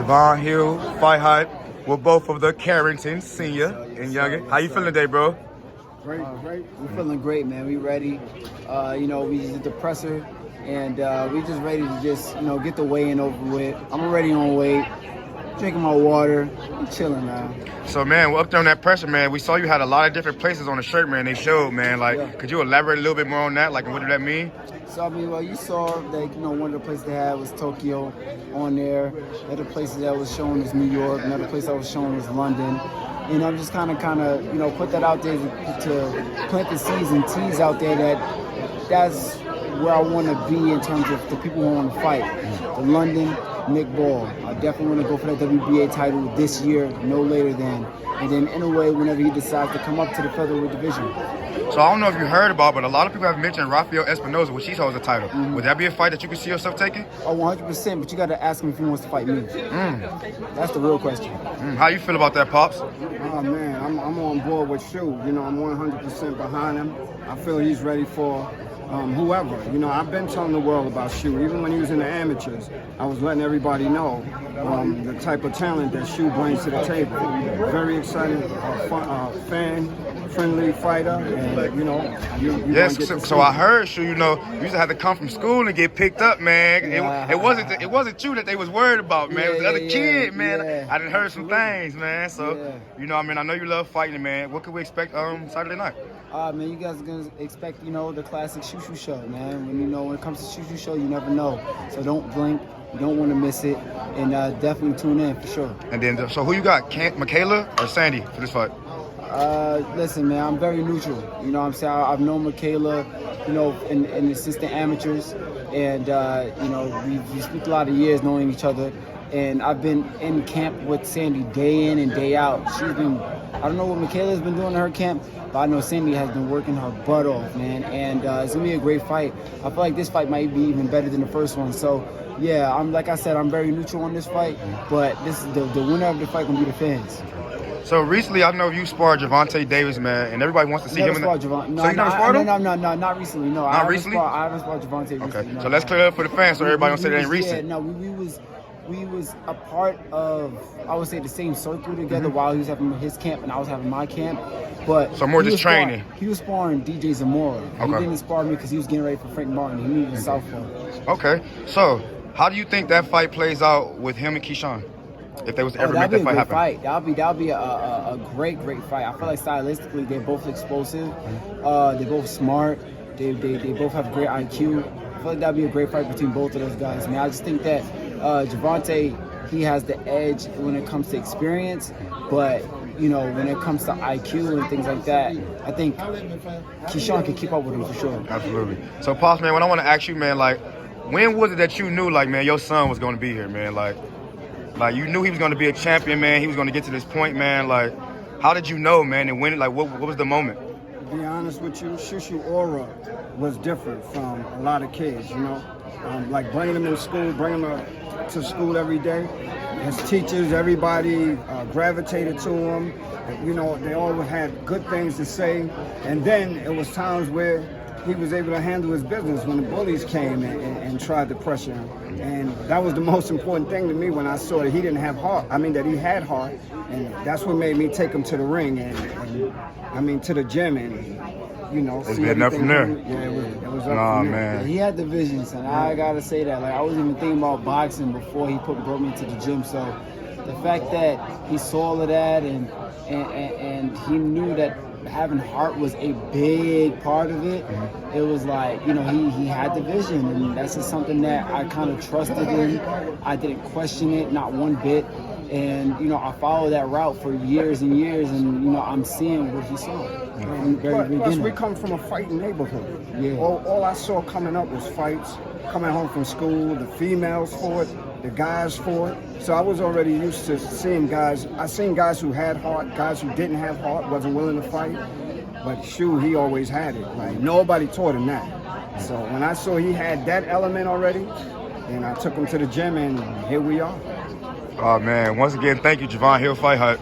Javon Hill, FightHype, with both of the Carrington, senior and younger. How you feeling today, bro? Great. We're feeling great, man. We ready. We just did the presser, and we just ready to just, get the weigh-in over with. I'm already on weight, drinking my water, and chilling, man. So, man, up there on that pressure, man, we saw you had a lot of different places on the shirt, man. They showed, man. Could you elaborate a little bit more on that? Like, what did that mean? So, you saw that, one of the places they had was Tokyo on there. The other places that was shown was New York. Another place that was shown was London. And I'm just kind of, put that out there to plant the seeds and tease out there that's where I want to be in terms of the people who want to fight. The London, Nick Ball. I definitely want to go for that WBA title this year, no later than. And then Inoue, whenever he decides to come up to the featherweight division. So I don't know if you heard about, but a lot of people have mentioned Rafael Espinoza, which he holds the title. Would that be a fight that you could see yourself taking? Oh, 100%, but you got to ask him if he wants to fight me. That's the real question. How you feel about that, Pops? Oh, man, I'm on board with Shu. I'm 100% behind him. I feel he's ready for whoever. I've been telling the world about Shu. Even when he was in the amateurs, I was letting everybody know the type of talent that Shu brings to the table. Very excited, fan-friendly fighter, and yes. So I heard Shu. You used to have to come from school and get picked up, man. It wasn't you that they was worried about, man. It was the other kid, man. Yeah. I done heard some things, man. So I know you love fighting, man. What can we expect Saturday night? Man, you guys are gonna expect, the classic shoo-shoo show, man. When it comes to shoo-shoo show, you never know. So don't blink. You don't want to miss it, and definitely tune in for sure. And then, so who you got? Mikaela or Sandy for this fight? Listen, man, I'm very neutral. You know what I'm saying? I've known Mikaela, in assistant amateurs, and we spent a lot of years knowing each other. And I've been in camp with Sandy day in and day out. I don't know what Mikaela's been doing in her camp, but I know Sandy has been working her butt off, man. And it's gonna be a great fight. I feel like this fight might be even better than the first one. So yeah, like I said, I'm very neutral on this fight, but this is the winner of the fight gonna be the fans. So recently, I know you sparred Gervonta Davis, man, and everybody wants to see him in the... No, so you never sparred him? No, not recently. No, not recently? I haven't sparred Gervonta recently. Okay, no, so let's clear it up for the fans so everybody don't say that ain't recent. Yeah, no, we was a part of, I would say, the same circle together while he was having his camp and I was having my camp. But so more just training. He was sparring DJ Zamora. Okay. He didn't spar me because he was getting ready for Frank Martin. He needed a southpaw. Okay, so how do you think that fight plays out with him and Keyshawn? If they was to ever make that fight happen? That'll be a great fight. I feel like stylistically they're both explosive. They're both smart. They both have great IQ. I feel like that'd be a great fight between both of those guys. Man, I just think that Gervonta, he has the edge when it comes to experience, but when it comes to IQ and things like that, I think Keyshawn can keep up with him for sure. Absolutely. So, Pops, man, what I want to ask you, man, when was it that you knew, man, your son was going to be here, man? Like you knew he was going to be a champion, man. He was going to get to this point, man. How did you know, man? And when, what was the moment? To be honest with you, Shushu aura was different from a lot of kids, bringing them in school, bringing them to school every day. His teachers, everybody gravitated to him. They always had good things to say. And then it was times where he was able to handle his business when the bullies came and tried to pressure him. And that was the most important thing to me when I saw that he didn't have heart. That he had heart. And that's what made me take him to the ring and to the gym and, it's been up from there. Yeah, it was up nah, from there. man. Yeah, he had the vision, son. I gotta say that. I wasn't even thinking about boxing before he brought me to the gym. So the fact that he saw all of that and he knew that having heart was a big part of it, it was like, he had the vision, and that's just something that I kind of trusted in. I didn't question it, not one bit. And, I followed that route for years and years, and, I'm seeing what he saw. Plus, we come from a fighting neighborhood. Yeah. All I saw coming up was fights, coming home from school, the females for it, the guys for it. So I was already used to seeing guys. I seen guys who had heart, guys who didn't have heart, wasn't willing to fight. But Shu, he always had it. Nobody taught him that. So when I saw he had that element already, then I took him to the gym, and here we are. Oh, man. Once again, thank you, Javon Hill, FightHype.